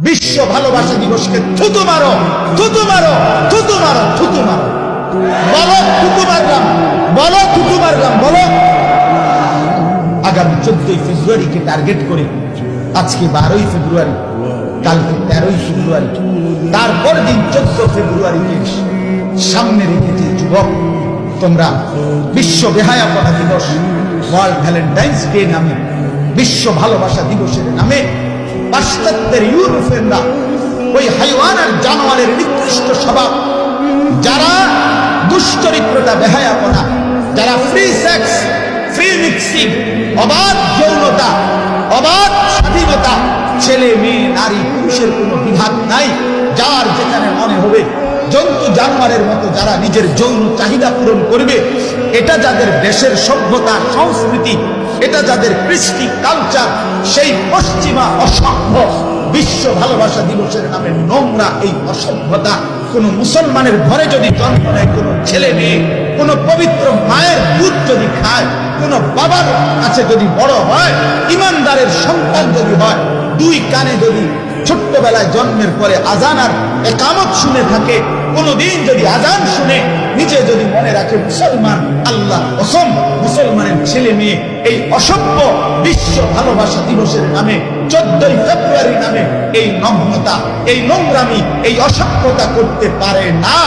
বিশ্ব ভালোবাসা দিবসকে থুতু মারো, থুতু মারো, থুতু মারো, থুতু মারো। বলো থুতু মারলাম, বলো থুতু মারলাম, বলো। আগামী 14ই ফেব্রুয়ারিকে টার্গেট করে, আজকে 12ই ফেব্রুয়ারি, কালকে 13ই ফেব্রুয়ারি, তারপর দিন 14 ফেব্রুয়ারিকে সামনে রেখেছে যুবক, তোমরা বিশ্ব বেহায়াপনা দিবস, ওয়ার্ল্ড ভ্যালেন্টাইন্স ডে নামে, বিশ্ব ভালোবাসা দিবসের নামে পাশ্চাত্যের ইউরোপিয়ানরা ওই হাইওয়ান আর জানোয়ারের নিকৃষ্ট স্বভাব, যারা দুশ্চরিত্রতা, বেহায়াপনা, যারা ফ্রি সেক্স, ফ্রি মিক্সিং, অবাধ যৌনতা, অবাধ স্বাধীনতা, ছেলে মেয়ে নারী পুরুষের কোনো বিভাগ নাই, যার যেখানে মনে হবে জন্তু জানোয়ারের মতো যারা নিজের যৌন চাহিদা পূরণ করবে, এটা যাদের দেশের সভ্যতা সংস্কৃতি, এটা যাদের কৃষ্টি কালচার, সেই পশ্চিমা অসভ্য বিশ্ব ভালোবাসা দিবসের নামে নোংরা এই অসভ্যতা কোন মুসলমানের ঘরে যদি জন্ম নেয়, কোন ছেলে মেয়ে, কোন পবিত্র মায়ের দুধ যদি খায়, কোন বাবার কাছে যদি বড় হয়, ইমানদারের সন্তান যদি হয়, দুই কানে যদি ছোট্টবেলায় জন্মের পরে আজান আর একামত শুনে থাকে, কোনদিন যদি আজান শুনে নিজে যদি মনে রাখে মুসলমান, আল্লাহ কসম মুসলমানের ছেলে মেয়ে এই অসভ্য বিশ্ব ভালোবাসা দিবসের নামে 14ই ফেব্রুয়ারি নামে এই নগ্নতা, এই নোংরামি, এই অসভ্যতা করতে পারে না।